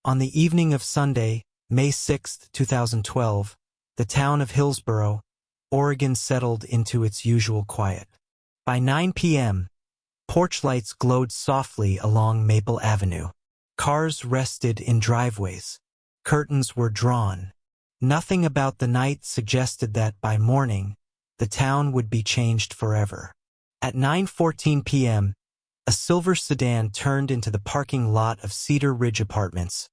On the evening of Sunday, May 6, 2012, the town of Hillsboro, Oregon settled into its usual quiet. By 9 p.m., porch lights glowed softly along Maple Avenue. Cars rested in driveways. Curtains were drawn. Nothing about the night suggested that by morning, the town would be changed forever. At 9:14 p.m., a silver sedan turned into the parking lot of Cedar Ridge Apartments,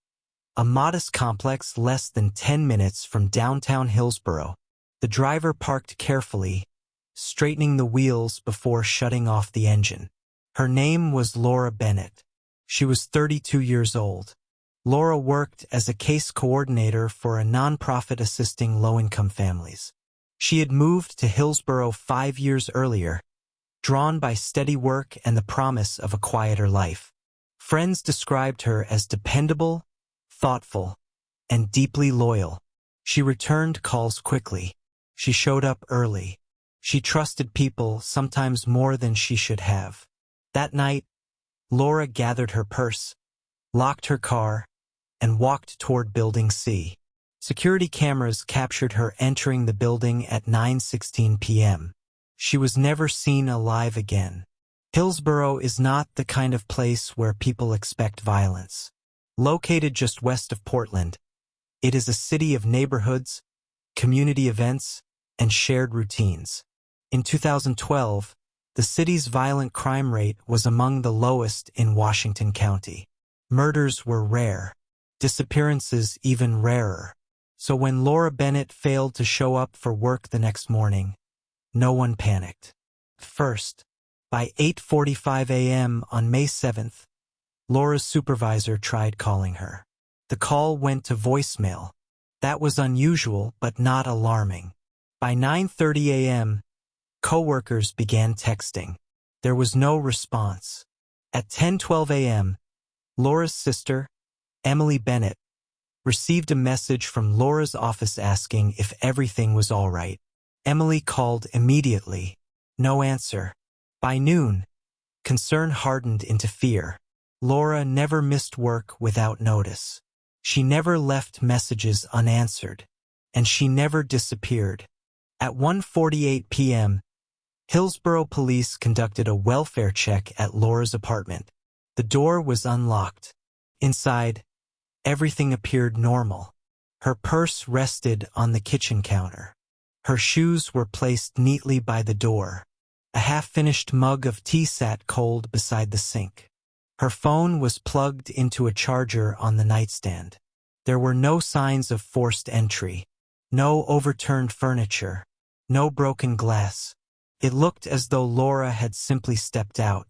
a modest complex less than 10 minutes from downtown Hillsboro. The driver parked carefully, straightening the wheels before shutting off the engine. Her name was Laura Bennett. She was 32 years old. Laura worked as a case coordinator for a nonprofit assisting low-income families. She had moved to Hillsboro 5 years earlier, drawn by steady work and the promise of a quieter life. Friends described her as dependable, thoughtful, and deeply loyal. She returned calls quickly. She showed up early. She trusted people sometimes more than she should have. That night, Laura gathered her purse, locked her car, and walked toward Building C. Security cameras captured her entering the building at 9:16 p.m. She was never seen alive again. Hillsboro is not the kind of place where people expect violence. Located just west of Portland, it is a city of neighborhoods, community events, and shared routines. In 2012, the city's violent crime rate was among the lowest in Washington County. Murders were rare, disappearances even rarer. So when Laura Bennett failed to show up for work the next morning, no one panicked. First, by 8:45 a.m. on May 7th, Laura's supervisor tried calling her. The call went to voicemail. That was unusual but not alarming. By 9:30 a.m., coworkers began texting. There was no response. At 10:12 a.m., Laura's sister, Emily Bennett, received a message from Laura's office asking if everything was all right. Emily called immediately. No answer. By noon, concern hardened into fear. Laura never missed work without notice. She never left messages unanswered. And she never disappeared. At 1:48 p.m., Hillsboro police conducted a welfare check at Laura's apartment. The door was unlocked. Inside, everything appeared normal. Her purse rested on the kitchen counter. Her shoes were placed neatly by the door. A half-finished mug of tea sat cold beside the sink. Her phone was plugged into a charger on the nightstand. There were no signs of forced entry. No overturned furniture. No broken glass. It looked as though Laura had simply stepped out.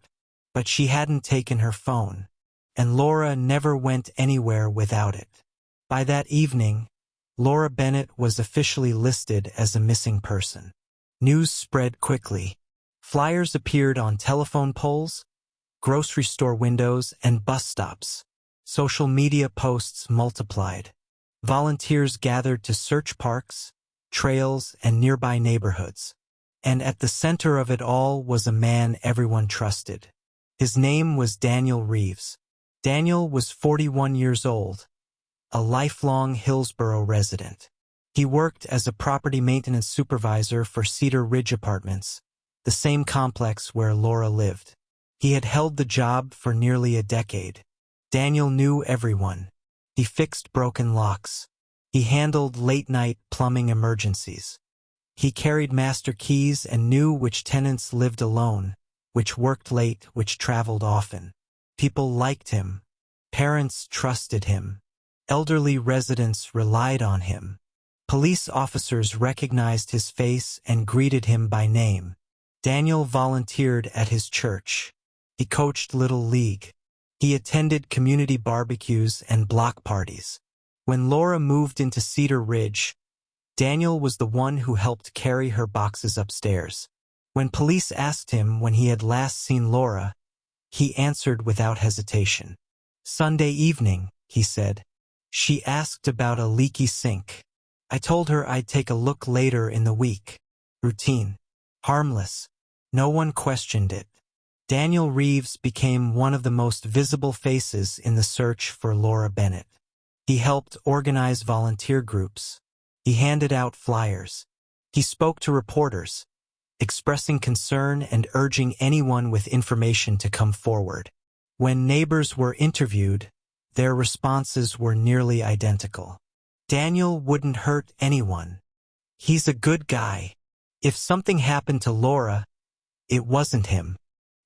But she hadn't taken her phone. And Laura never went anywhere without it. By that evening, Laura Bennett was officially listed as a missing person. News spread quickly. Flyers appeared on telephone poles, grocery store windows, and bus stops. Social media posts multiplied. Volunteers gathered to search parks, trails, and nearby neighborhoods. And at the center of it all was a man everyone trusted. His name was Daniel Reeves. Daniel was 41 years old, a lifelong Hillsboro resident. He worked as a property maintenance supervisor for Cedar Ridge Apartments, the same complex where Laura lived. He had held the job for nearly a decade. Daniel knew everyone. He fixed broken locks. He handled late-night plumbing emergencies. He carried master keys and knew which tenants lived alone, which worked late, which traveled often. People liked him. Parents trusted him. Elderly residents relied on him. Police officers recognized his face and greeted him by name. Daniel volunteered at his church. He coached Little League. He attended community barbecues and block parties. When Laura moved into Cedar Ridge, Daniel was the one who helped carry her boxes upstairs. When police asked him when he had last seen Laura, he answered without hesitation. "Sunday evening," he said. "She asked about a leaky sink. I told her I'd take a look later in the week." Routine. Harmless. No one questioned it. Daniel Reeves became one of the most visible faces in the search for Laura Bennett. He helped organize volunteer groups. He handed out flyers. He spoke to reporters, expressing concern and urging anyone with information to come forward. When neighbors were interviewed, their responses were nearly identical. Daniel wouldn't hurt anyone. He's a good guy. If something happened to Laura, it wasn't him.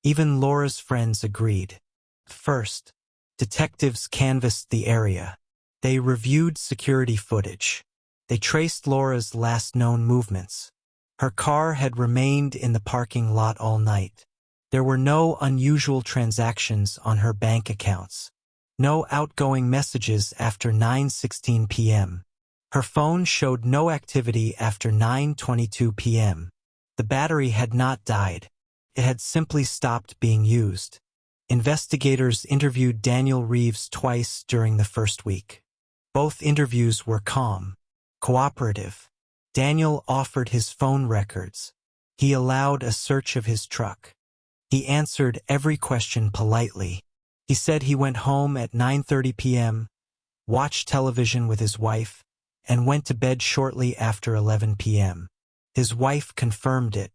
Even Laura's friends agreed. First, detectives canvassed the area. They reviewed security footage. They traced Laura's last known movements. Her car had remained in the parking lot all night. There were no unusual transactions on her bank accounts. No outgoing messages after 9:16 p.m. Her phone showed no activity after 9:22 p.m. The battery had not died. It had simply stopped being used. Investigators interviewed Daniel Reeves twice during the first week. Both interviews were calm, cooperative. Daniel offered his phone records. He allowed a search of his truck. He answered every question politely. He said he went home at 9:30 p.m., watched television with his wife, and went to bed shortly after 11 p.m. His wife confirmed it.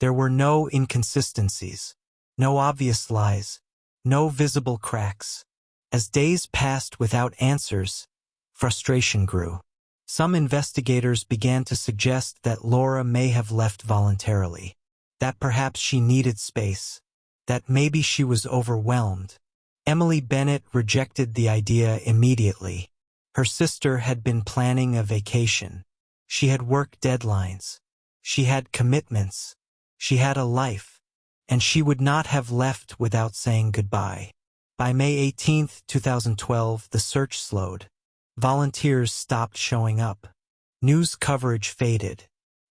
There were no inconsistencies, no obvious lies, no visible cracks. As days passed without answers, frustration grew. Some investigators began to suggest that Laura may have left voluntarily, that perhaps she needed space, that maybe she was overwhelmed. Emily Bennett rejected the idea immediately. Her sister had been planning a vacation. She had work deadlines. She had commitments. She had a life, and she would not have left without saying goodbye. By May 18, 2012, the search slowed. Volunteers stopped showing up. News coverage faded.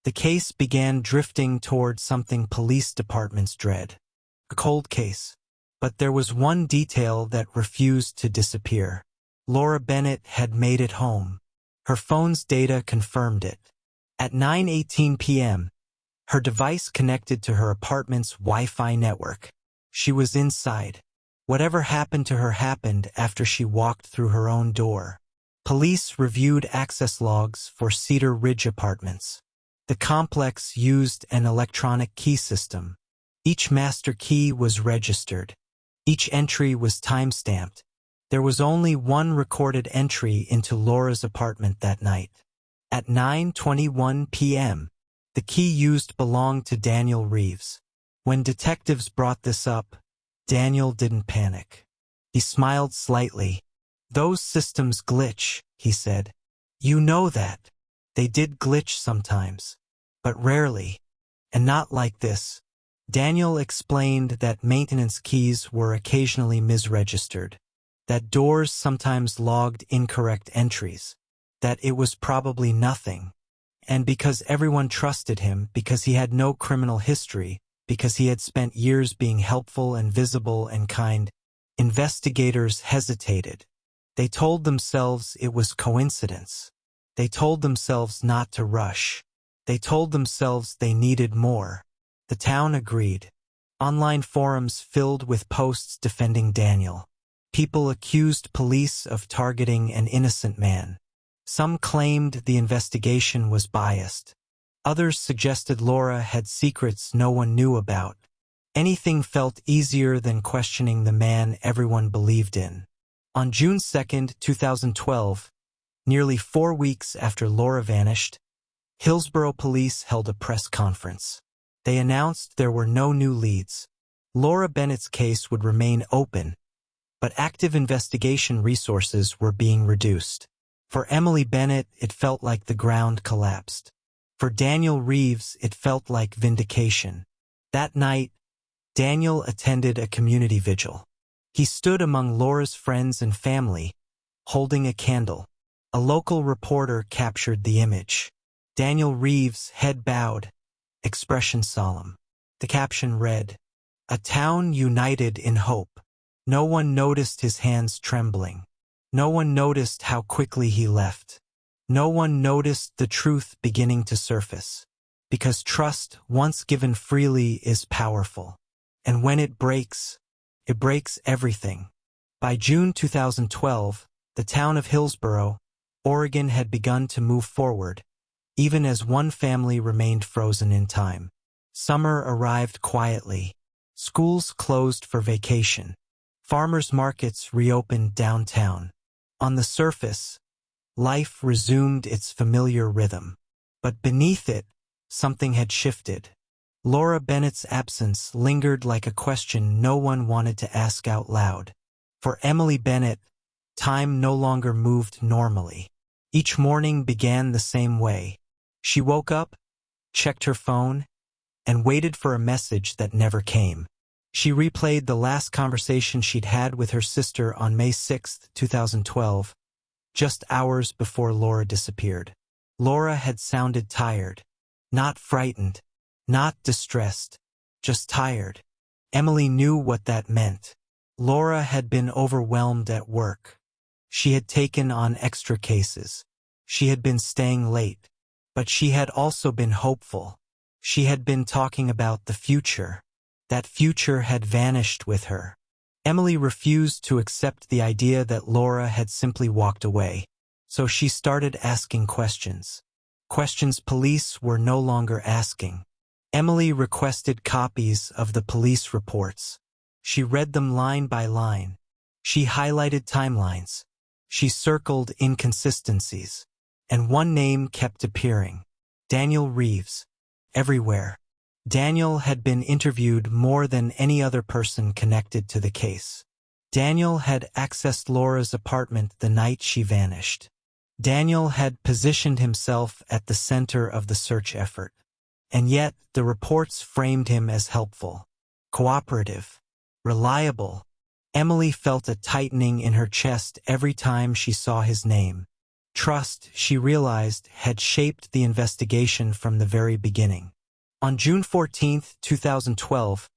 The case began drifting toward something police departments dread. A cold case. But there was one detail that refused to disappear. Laura Bennett had made it home. Her phone's data confirmed it. At 9:18 p.m., her device connected to her apartment's Wi-Fi network. She was inside. Whatever happened to her happened after she walked through her own door. Police reviewed access logs for Cedar Ridge Apartments. The complex used an electronic key system. Each master key was registered. Each entry was time-stamped. There was only one recorded entry into Laura's apartment that night. At 9:21 p.m., the key used belonged to Daniel Reeves. When detectives brought this up, Daniel didn't panic. He smiled slightly. "Those systems glitch," he said. "You know that. They did glitch sometimes, but rarely, and not like this." Daniel explained that maintenance keys were occasionally misregistered, that doors sometimes logged incorrect entries, that it was probably nothing. And because everyone trusted him, because he had no criminal history, because he had spent years being helpful and visible and kind, investigators hesitated. They told themselves it was coincidence. They told themselves not to rush. They told themselves they needed more. The town agreed. Online forums filled with posts defending Daniel. People accused police of targeting an innocent man. Some claimed the investigation was biased. Others suggested Laura had secrets no one knew about. Anything felt easier than questioning the man everyone believed in. On June 2, 2012, nearly 4 weeks after Laura vanished, Hillsborough police held a press conference. They announced there were no new leads. Laura Bennett's case would remain open, but active investigation resources were being reduced. For Emily Bennett, it felt like the ground collapsed. For Daniel Reeves, it felt like vindication. That night, Daniel attended a community vigil. He stood among Laura's friends and family, holding a candle. A local reporter captured the image. Daniel Reeves, head bowed, expression solemn. The caption read, "A town united in hope." No one noticed his hands trembling. No one noticed how quickly he left. No one noticed the truth beginning to surface. Because trust, once given freely, is powerful. And when it breaks everything. By June 2012, The town of Hillsboro, Oregon had begun to move forward, even as one family remained frozen in time. Summer arrived quietly. Schools closed for vacation. Farmers' markets reopened downtown. On the surface, life resumed its familiar rhythm. But beneath it, something had shifted. Laura Bennett's absence lingered like a question no one wanted to ask out loud. For Emily Bennett, time no longer moved normally. Each morning began the same way. She woke up, checked her phone, and waited for a message that never came. She replayed the last conversation she'd had with her sister on May 6, 2012, just hours before Laura disappeared. Laura had sounded tired, not frightened, not distressed, just tired. Emily knew what that meant. Laura had been overwhelmed at work. She had taken on extra cases. She had been staying late. But she had also been hopeful. She had been talking about the future. That future had vanished with her. Emily refused to accept the idea that Laura had simply walked away. So she started asking questions. Questions police were no longer asking. Emily requested copies of the police reports. She read them line by line. She highlighted timelines. She circled inconsistencies. And one name kept appearing. Daniel Reeves. Everywhere. Daniel had been interviewed more than any other person connected to the case. Daniel had accessed Laura's apartment the night she vanished. Daniel had positioned himself at the center of the search effort. And yet, the reports framed him as helpful, cooperative, reliable. Emily felt a tightening in her chest every time she saw his name. Trust, she realized, had shaped the investigation from the very beginning. On June 14, 2012,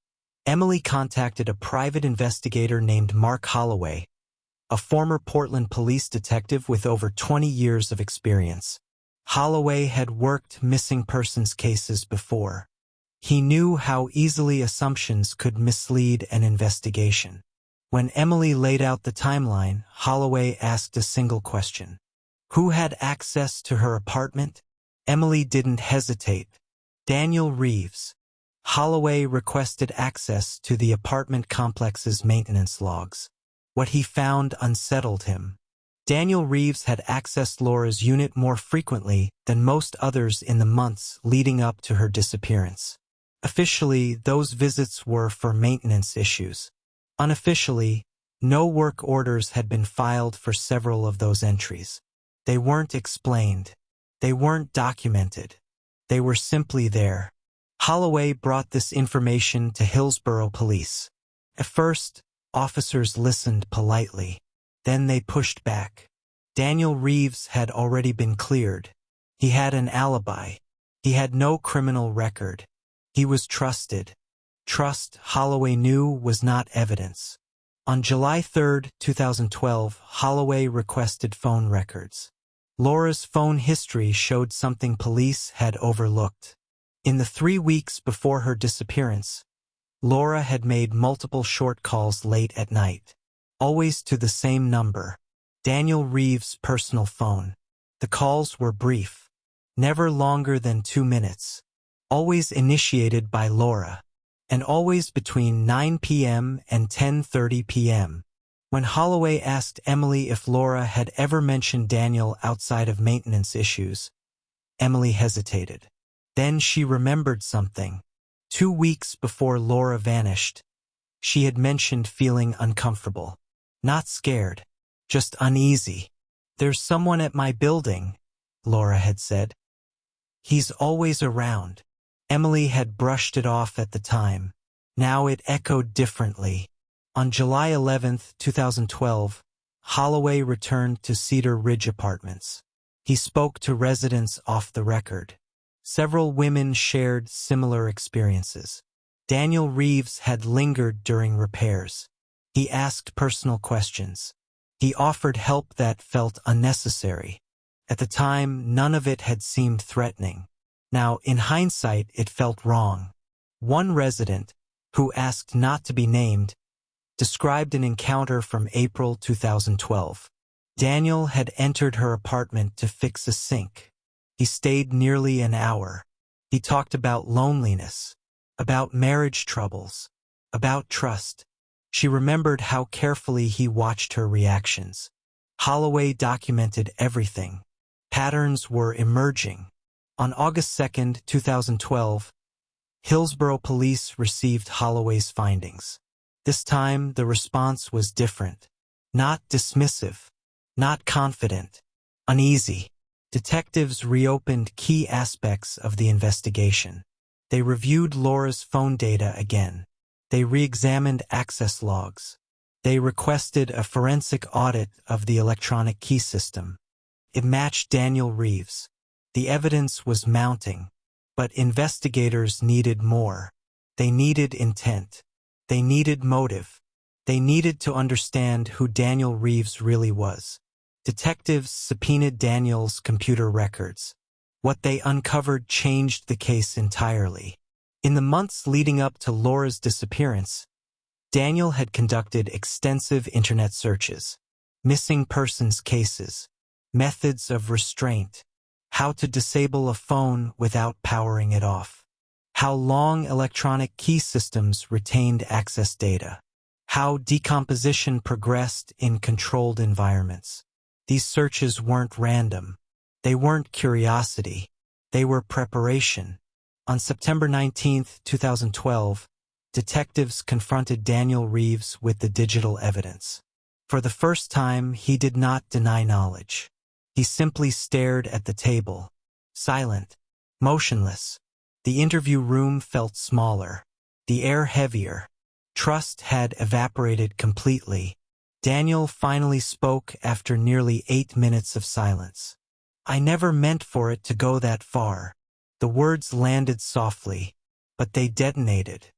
Emily contacted a private investigator named Mark Holloway, a former Portland police detective with over 20 years of experience. Holloway had worked missing persons cases before. He knew how easily assumptions could mislead an investigation. When Emily laid out the timeline, Holloway asked a single question. Who had access to her apartment? Emily didn't hesitate. Daniel Reeves. Holloway requested access to the apartment complex's maintenance logs. What he found unsettled him. Daniel Reeves had accessed Laura's unit more frequently than most others in the months leading up to her disappearance. Officially, those visits were for maintenance issues. Unofficially, no work orders had been filed for several of those entries. They weren't explained. They weren't documented. They were simply there. Holloway brought this information to Hillsboro police. At first, officers listened politely. Then they pushed back. Daniel Reeves had already been cleared. He had an alibi. He had no criminal record. He was trusted. Trust, Holloway knew, was not evidence. On July 3, 2012, Holloway requested phone records. Laura's phone history showed something police had overlooked. In the 3 weeks before her disappearance, Laura had made multiple short calls late at night. Always to the same number, Daniel Reeves' personal phone. The calls were brief, never longer than 2 minutes, always initiated by Laura, and always between 9 p.m. and 10:30 p.m. When Holloway asked Emily if Laura had ever mentioned Daniel outside of maintenance issues, Emily hesitated. Then she remembered something. 2 weeks before Laura vanished, she had mentioned feeling uncomfortable. Not scared, just uneasy. There's someone at my building, Laura had said. He's always around. Emily had brushed it off at the time. Now it echoed differently. On July 11, 2012, Holloway returned to Cedar Ridge Apartments. He spoke to residents off the record. Several women shared similar experiences. Daniel Reeves had lingered during repairs. He asked personal questions. He offered help that felt unnecessary. At the time, none of it had seemed threatening. Now, in hindsight, it felt wrong. One resident, who asked not to be named, described an encounter from April 2012. Daniel had entered her apartment to fix a sink. He stayed nearly an hour. He talked about loneliness, about marriage troubles, about trust. She remembered how carefully he watched her reactions. Holloway documented everything. Patterns were emerging. On August 2, 2012, Hillsborough police received Holloway's findings. This time, the response was different. Not dismissive, not confident, uneasy. Detectives reopened key aspects of the investigation. They reviewed Laura's phone data again. They re-examined access logs. They requested a forensic audit of the electronic key system. It matched Daniel Reeves. The evidence was mounting, but investigators needed more. They needed intent. They needed motive. They needed to understand who Daniel Reeves really was. Detectives subpoenaed Daniel's computer records. What they uncovered changed the case entirely. In the months leading up to Laura's disappearance, Daniel had conducted extensive internet searches, missing persons cases, methods of restraint, how to disable a phone without powering it off, how long electronic key systems retained access data, how decomposition progressed in controlled environments. These searches weren't random. They weren't curiosity. They were preparation. On September 19, 2012, detectives confronted Daniel Reeves with the digital evidence. For the first time, he did not deny knowledge. He simply stared at the table, silent, motionless. The interview room felt smaller, the air heavier. Trust had evaporated completely. Daniel finally spoke after nearly 8 minutes of silence. "I never meant for it to go that far." The words landed softly, but they detonated.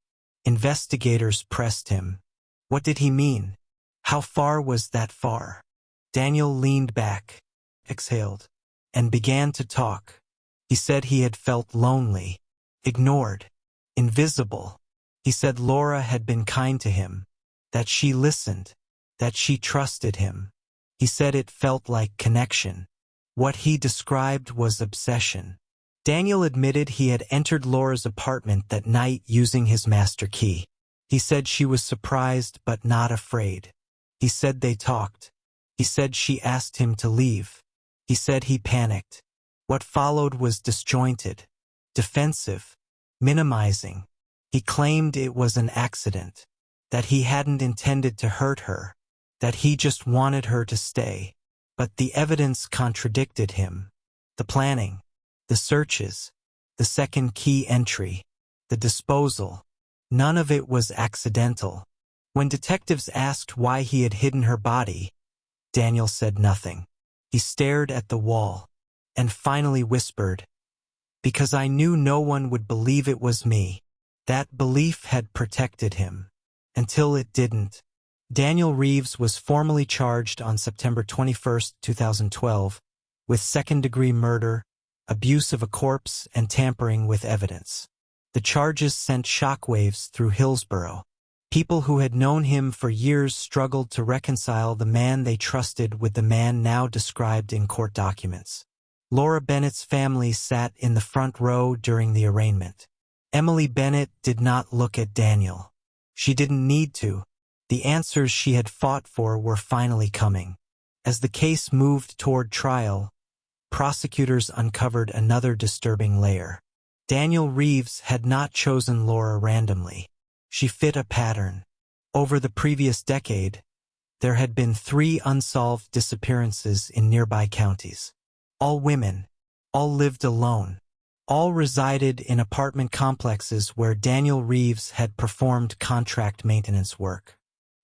Investigators pressed him. What did he mean? How far was that far? Daniel leaned back, exhaled, and began to talk. He said he had felt lonely, ignored, invisible. He said Laura had been kind to him, that she listened, that she trusted him. He said it felt like connection. What he described was obsession. Daniel admitted he had entered Laura's apartment that night using his master key. He said she was surprised but not afraid. He said they talked. He said she asked him to leave. He said he panicked. What followed was disjointed, defensive, minimizing. He claimed it was an accident, that he hadn't intended to hurt her, that he just wanted her to stay. But the evidence contradicted him. The planning, the searches, the second key entry, the disposal, none of it was accidental. When detectives asked why he had hidden her body, Daniel said nothing. He stared at the wall, and finally whispered, "Because I knew no one would believe it was me." That belief had protected him, until it didn't. Daniel Reeves was formally charged on September 21, 2012, with second-degree murder, abuse of a corpse, and tampering with evidence. The charges sent shockwaves through Hillsborough. People who had known him for years struggled to reconcile the man they trusted with the man now described in court documents. Laura Bennett's family sat in the front row during the arraignment. Emily Bennett did not look at Daniel. She didn't need to. The answers she had fought for were finally coming. As the case moved toward trial, prosecutors uncovered another disturbing layer. Daniel Reeves had not chosen Laura randomly. She fit a pattern. Over the previous decade, there had been 3 unsolved disappearances in nearby counties. All women, all lived alone. All resided in apartment complexes where Daniel Reeves had performed contract maintenance work.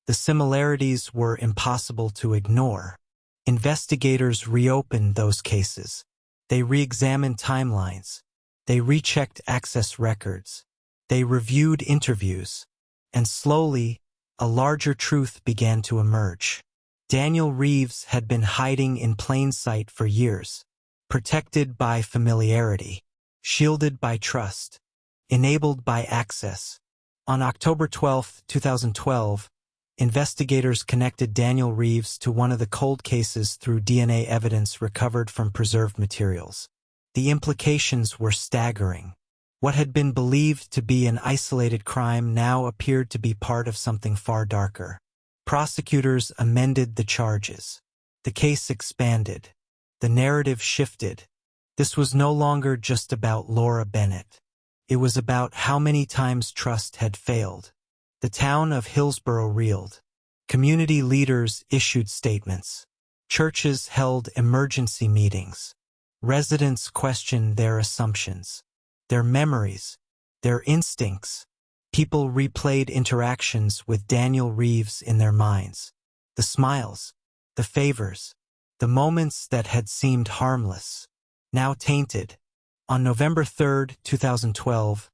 The similarities were impossible to ignore. Investigators reopened those cases. They re-examined timelines. They rechecked access records. They reviewed interviews. And slowly, a larger truth began to emerge. Daniel Reeves had been hiding in plain sight for years, protected by familiarity, shielded by trust, enabled by access. On October 12, 2012, investigators connected Daniel Reeves to one of the cold cases through DNA evidence recovered from preserved materials. The implications were staggering. What had been believed to be an isolated crime now appeared to be part of something far darker. Prosecutors amended the charges. The case expanded. The narrative shifted. This was no longer just about Laura Bennett. It was about how many times trust had failed. The town of Hillsborough reeled. Community leaders issued statements. Churches held emergency meetings. Residents questioned their assumptions, their memories, their instincts. People replayed interactions with Daniel Reeves in their minds. The smiles, the favors, the moments that had seemed harmless, now tainted. On November 3, 2012,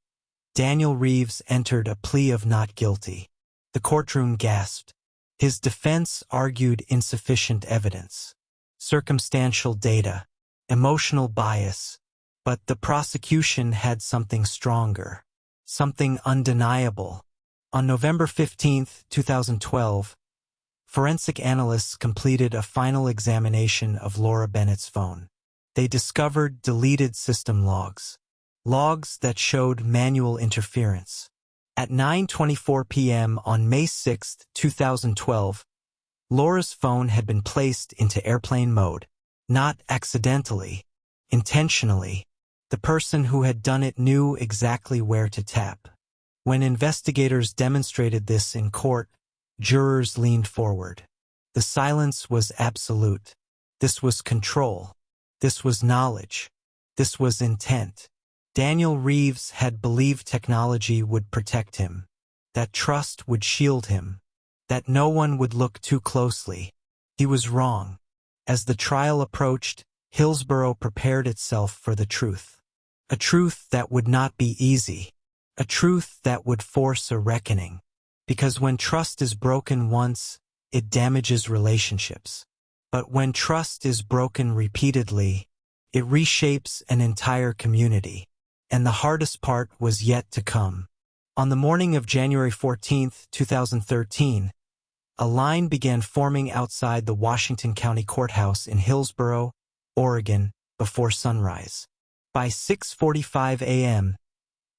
Daniel Reeves entered a plea of not guilty. The courtroom gasped. His defense argued insufficient evidence, circumstantial data, emotional bias, but the prosecution had something stronger, something undeniable. On November 15, 2012, forensic analysts completed a final examination of Laura Bennett's phone. They discovered deleted system logs, logs that showed manual interference. At 9:24 p.m. on May 6, 2012, Laura's phone had been placed into airplane mode, not accidentally, intentionally. The person who had done it knew exactly where to tap. When investigators demonstrated this in court, jurors leaned forward. The silence was absolute. This was control. This was knowledge. This was intent. Daniel Reeves had believed technology would protect him, that trust would shield him, that no one would look too closely. He was wrong. As the trial approached, Hillsborough prepared itself for the truth. A truth that would not be easy. A truth that would force a reckoning. Because when trust is broken once, it damages relationships. But when trust is broken repeatedly, it reshapes an entire community. And the hardest part was yet to come. On the morning of January 14, 2013, a line began forming outside the Washington County Courthouse in Hillsborough, Oregon, before sunrise. By 6:45 a.m.,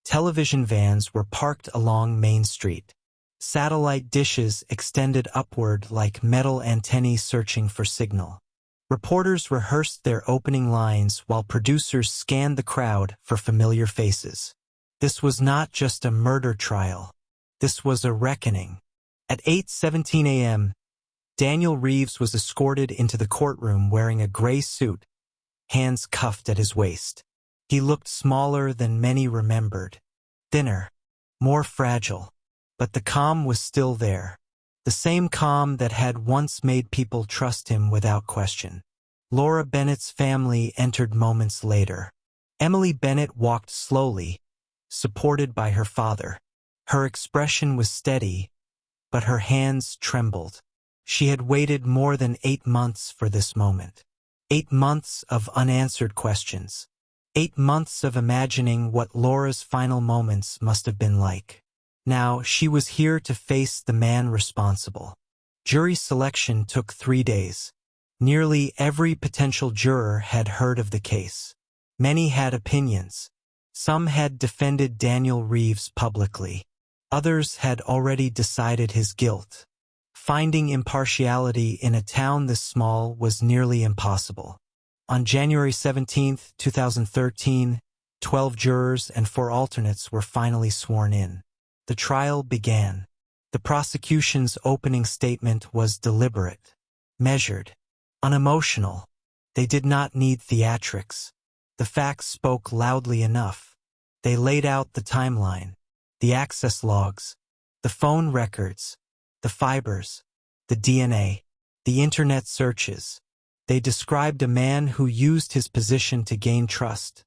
television vans were parked along Main Street. Satellite dishes extended upward like metal antennae searching for signal. Reporters rehearsed their opening lines while producers scanned the crowd for familiar faces. This was not just a murder trial. This was a reckoning. At 8:17 a.m., Daniel Reeves was escorted into the courtroom wearing a gray suit, hands cuffed at his waist. He looked smaller than many remembered, thinner, more fragile. But the calm was still there. The same calm that had once made people trust him without question. Laura Bennett's family entered moments later. Emily Bennett walked slowly, supported by her father. Her expression was steady, but her hands trembled. She had waited more than 8 months for this moment. 8 months of unanswered questions. 8 months of imagining what Laura's final moments must have been like. Now, she was here to face the man responsible. Jury selection took 3 days. Nearly every potential juror had heard of the case. Many had opinions. Some had defended Daniel Reeves publicly. Others had already decided his guilt. Finding impartiality in a town this small was nearly impossible. On January 17, 2013, 12 jurors and 4 alternates were finally sworn in. The trial began. The prosecution's opening statement was deliberate, measured, unemotional. They did not need theatrics. The facts spoke loudly enough. They laid out the timeline, the access logs, the phone records, the fibers, the DNA, the internet searches. They described a man who used his position to gain trust,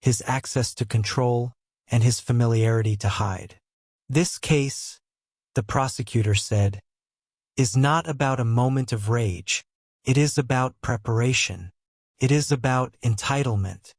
his access to control, and his familiarity to hide. This case, the prosecutor said, is not about a moment of rage. It is about preparation. It is about entitlement.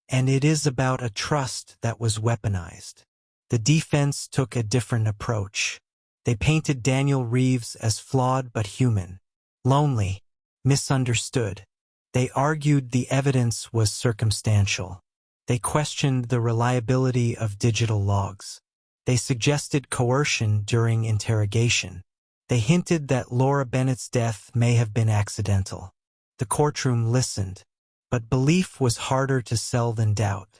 And it is about a trust that was weaponized. The defense took a different approach. They painted Daniel Reeves as flawed but human, lonely, misunderstood. They argued the evidence was circumstantial. They questioned the reliability of digital logs. They suggested coercion during interrogation. They hinted that Laura Bennett's death may have been accidental. The courtroom listened, but belief was harder to sell than doubt.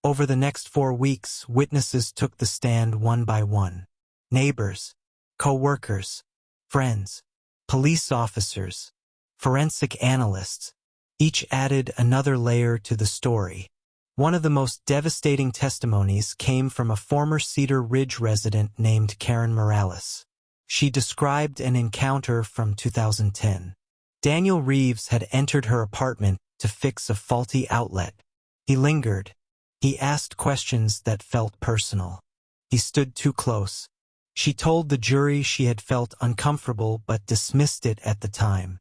Over the next 4 weeks, witnesses took the stand one by one. Neighbors, co-workers, friends, police officers, forensic analysts, each added another layer to the story. One of the most devastating testimonies came from a former Cedar Ridge resident named Karen Morales. She described an encounter from 2010. Daniel Reeves had entered her apartment to fix a faulty outlet. He lingered. He asked questions that felt personal. He stood too close. She told the jury she had felt uncomfortable but dismissed it at the time.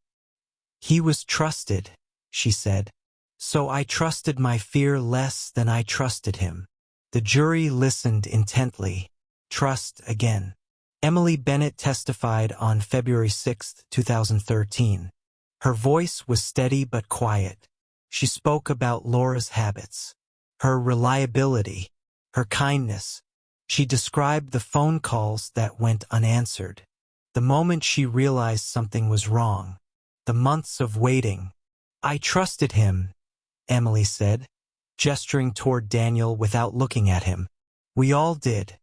"He was trusted," she said. "So I trusted my fear less than I trusted him." The jury listened intently. Trust again. Emily Bennett testified on February 6, 2013. Her voice was steady but quiet. She spoke about Laura's habits, her reliability, her kindness. She described the phone calls that went unanswered, the moment she realized something was wrong, the months of waiting. "I trusted him," Emily said, gesturing toward Daniel without looking at him. "We all did.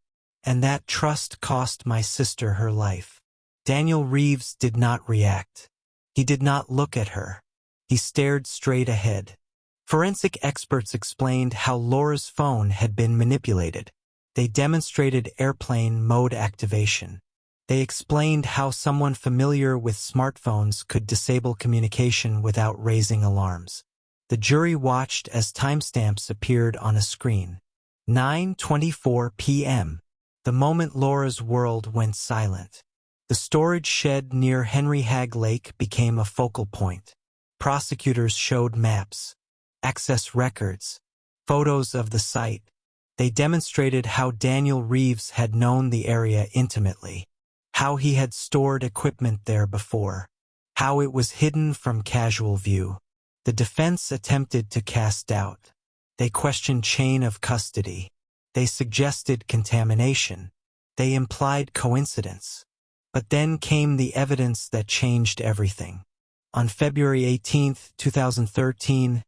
And that trust cost my sister her life." Daniel Reeves did not react. He did not look at her. He stared straight ahead. Forensic experts explained how Laura's phone had been manipulated. They demonstrated airplane mode activation. They explained how someone familiar with smartphones could disable communication without raising alarms. The jury watched as timestamps appeared on a screen. 9:24 p.m. The moment Laura's world went silent. The storage shed near Henry Hagg Lake became a focal point. Prosecutors showed maps, access records, photos of the site. They demonstrated how Daniel Reeves had known the area intimately, how he had stored equipment there before, how it was hidden from casual view. The defense attempted to cast doubt. They questioned chain of custody. They suggested contamination. They implied coincidence. But then came the evidence that changed everything. On February 18, 2013,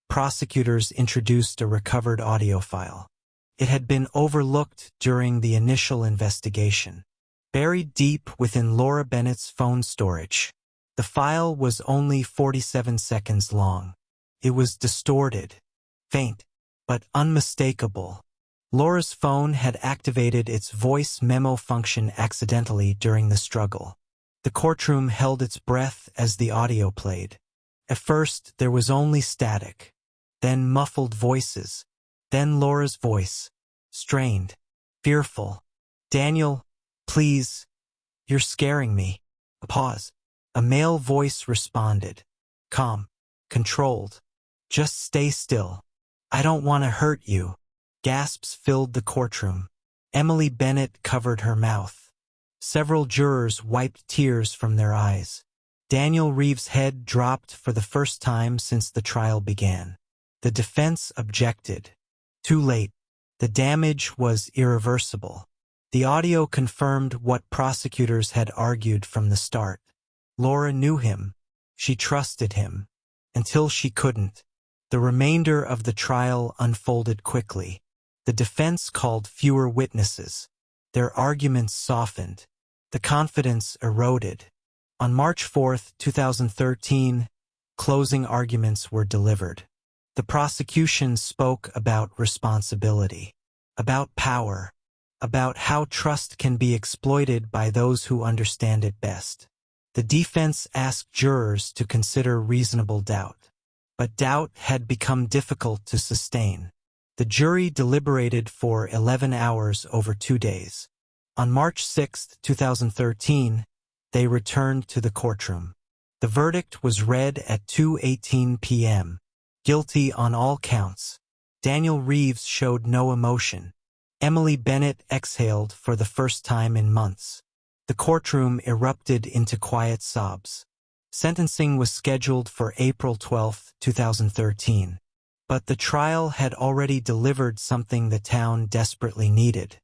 prosecutors introduced a recovered audio file. It had been overlooked during the initial investigation. Buried deep within Laura Bennett's phone storage, the file was only 47 seconds long. It was distorted, faint, but unmistakable. Laura's phone had activated its voice memo function accidentally during the struggle. The courtroom held its breath as the audio played. At first, there was only static, then muffled voices, then Laura's voice, strained, fearful. "Daniel, please, you're scaring me." A pause. A male voice responded, calm, controlled. "Just stay still. I don't want to hurt you." Gasps filled the courtroom. Emily Bennett covered her mouth. Several jurors wiped tears from their eyes. Daniel Reeves' head dropped for the first time since the trial began. The defense objected. Too late. The damage was irreversible. The audio confirmed what prosecutors had argued from the start. Laura knew him. She trusted him. Until she couldn't. The remainder of the trial unfolded quickly. The defense called fewer witnesses. Their arguments softened. The confidence eroded. On March 4, 2013, closing arguments were delivered. The prosecution spoke about responsibility, about power, about how trust can be exploited by those who understand it best. The defense asked jurors to consider reasonable doubt. But doubt had become difficult to sustain. The jury deliberated for 11 hours over 2 days. On March 6, 2013, they returned to the courtroom. The verdict was read at 2:18 p.m. Guilty on all counts. Daniel Reeves showed no emotion. Emily Bennett exhaled for the first time in months. The courtroom erupted into quiet sobs. Sentencing was scheduled for April 12, 2013. But the trial had already delivered something the town desperately needed: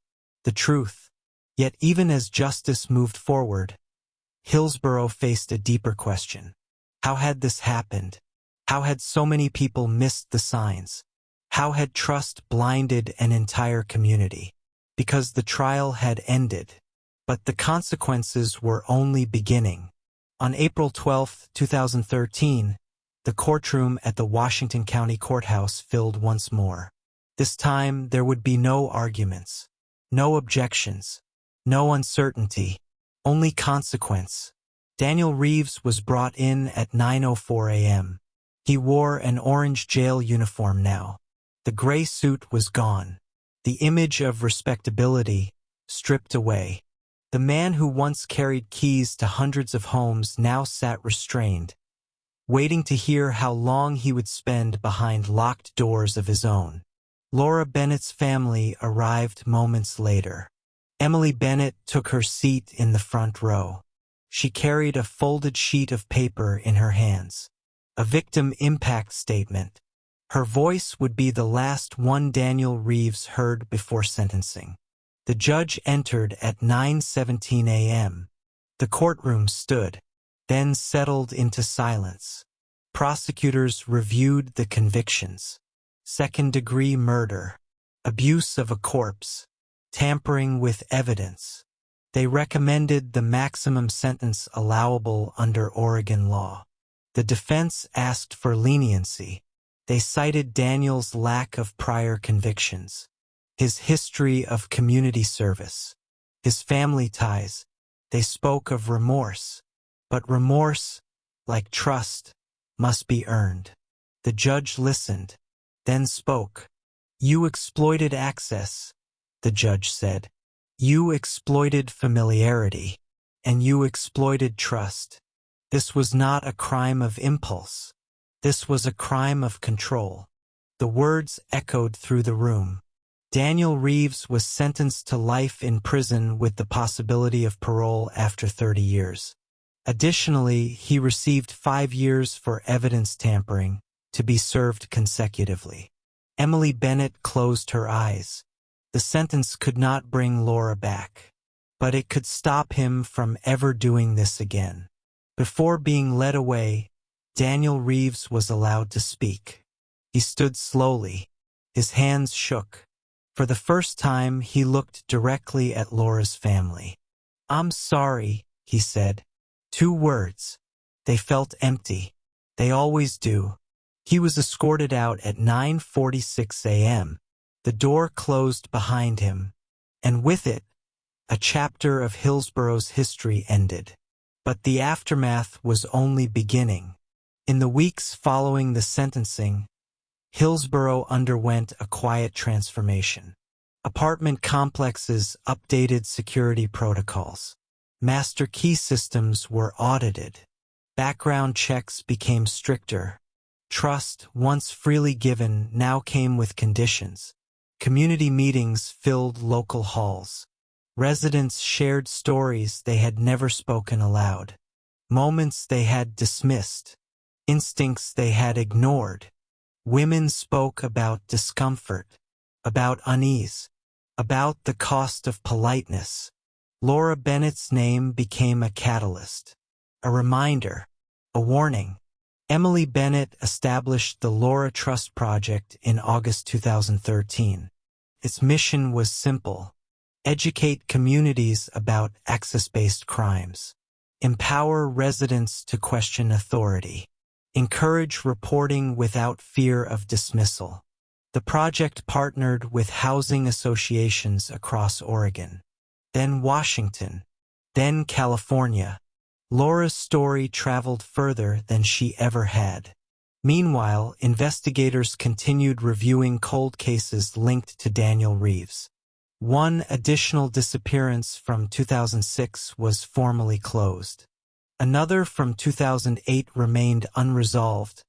the truth. Yet even as justice moved forward, Hillsborough faced a deeper question. How had this happened? How had so many people missed the signs? How had trust blinded an entire community? Because the trial had ended. But the consequences were only beginning. On April 12, 2013, the courtroom at the Washington County Courthouse filled once more. This time, there would be no arguments, no objections, no uncertainty, only consequence. Daniel Reeves was brought in at 9:04 a.m. He wore an orange jail uniform now. The gray suit was gone. The image of respectability stripped away. The man who once carried keys to hundreds of homes now sat restrained, waiting to hear how long he would spend behind locked doors of his own. Laura Bennett's family arrived moments later. Emily Bennett took her seat in the front row. She carried a folded sheet of paper in her hands. A victim impact statement. Her voice would be the last one Daniel Reeves heard before sentencing. The judge entered at 9:17 a.m. The courtroom stood, then settled into silence. Prosecutors reviewed the convictions: second-degree murder, abuse of a corpse, tampering with evidence. They recommended the maximum sentence allowable under Oregon law. The defense asked for leniency. They cited Daniel's lack of prior convictions, his history of community service, his family ties. They spoke of remorse. But remorse, like trust, must be earned. The judge listened, then spoke. "You exploited access," the judge said. "You exploited familiarity, and you exploited trust. This was not a crime of impulse. This was a crime of control." The words echoed through the room. Daniel Reeves was sentenced to life in prison with the possibility of parole after 30 years. Additionally, he received 5 years for evidence tampering, to be served consecutively. Emily Bennett closed her eyes. The sentence could not bring Laura back, but it could stop him from ever doing this again. Before being led away, Daniel Reeves was allowed to speak. He stood slowly. His hands shook. For the first time, he looked directly at Laura's family. "I'm sorry," he said. 2 words. They felt empty. They always do. He was escorted out at 9:46 a.m. The door closed behind him, and with it, a chapter of Hillsborough's history ended. But the aftermath was only beginning. In the weeks following the sentencing, Hillsborough underwent a quiet transformation. Apartment complexes updated security protocols. Master key systems were audited. Background checks became stricter. Trust, once freely given, now came with conditions. Community meetings filled local halls. Residents shared stories they had never spoken aloud. Moments they had dismissed. Instincts they had ignored. Women spoke about discomfort, about unease, about the cost of politeness. Laura Bennett's name became a catalyst, a reminder, a warning. Emily Bennett established the Laura Trust Project in August 2013. Its mission was simple: educate communities about access-based crimes, empower residents to question authority, encourage reporting without fear of dismissal. The project partnered with housing associations across Oregon, then Washington, then California. Laura's story traveled further than she ever had. Meanwhile, investigators continued reviewing cold cases linked to Daniel Reeves. One additional disappearance from 2006 was formally closed. Another from 2008 remained unresolved,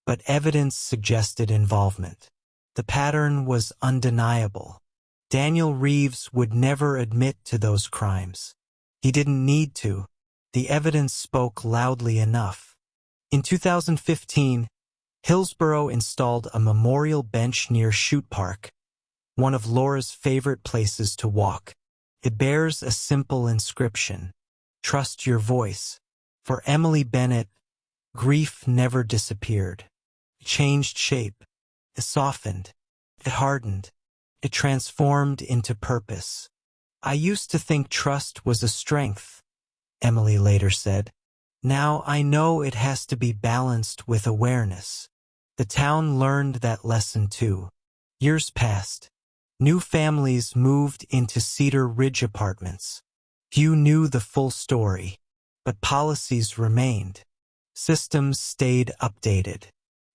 but evidence suggested involvement. The pattern was undeniable. Daniel Reeves would never admit to those crimes. He didn't need to. The evidence spoke loudly enough. In 2015, Hillsborough installed a memorial bench near Chute Park, one of Laura's favorite places to walk. It bears a simple inscription: "Trust your voice." For Emily Bennett, grief never disappeared. It changed shape. It softened. It hardened. It transformed into purpose. "I used to think trust was a strength," Emily later said. "Now I know it has to be balanced with awareness." The town learned that lesson too. Years passed. New families moved into Cedar Ridge apartments. Few knew the full story, but policies remained. Systems stayed updated.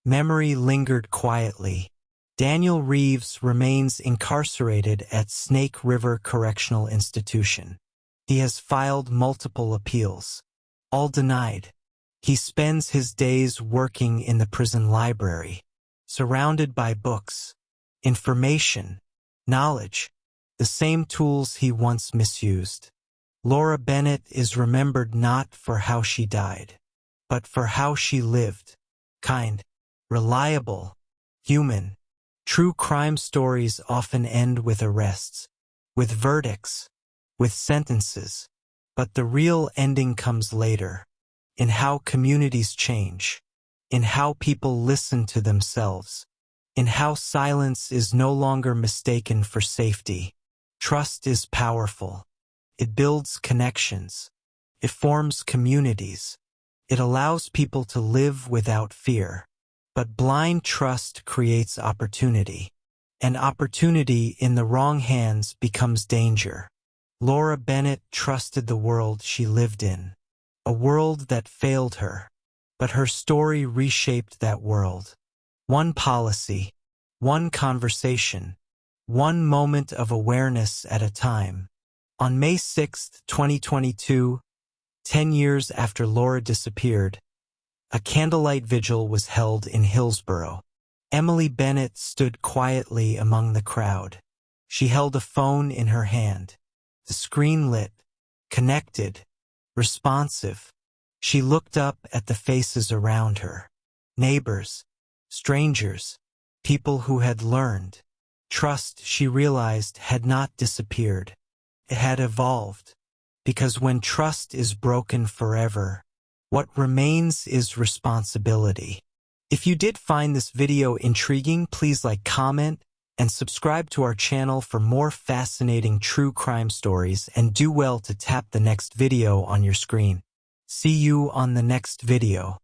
Memory lingered quietly. Daniel Reeves remains incarcerated at Snake River Correctional Institution. He has filed multiple appeals, all denied. He spends his days working in the prison library, surrounded by books, information, knowledge, the same tools he once misused. Laura Bennett is remembered not for how she died, but for how she lived. Kind, reliable, human. True crime stories often end with arrests, with verdicts, with sentences. But the real ending comes later, in how communities change, in how people listen to themselves, in how silence is no longer mistaken for safety. Trust is powerful. It builds connections. It forms communities. It allows people to live without fear. But blind trust creates opportunity. And opportunity in the wrong hands becomes danger. Laura Bennett trusted the world she lived in, a world that failed her. But her story reshaped that world. One policy, one conversation, one moment of awareness at a time. On May 6, 2022, 10 years after Laura disappeared, a candlelight vigil was held in Hillsborough. Emily Bennett stood quietly among the crowd. She held a phone in her hand, the screen lit, connected, responsive. She looked up at the faces around her. Neighbors, strangers, people who had learned. Trust, she realized, had not disappeared. It had evolved. Because when trust is broken forever, what remains is responsibility. If you did find this video intriguing, please like, comment, and subscribe to our channel for more fascinating true crime stories, and do well to tap the next video on your screen. See you on the next video.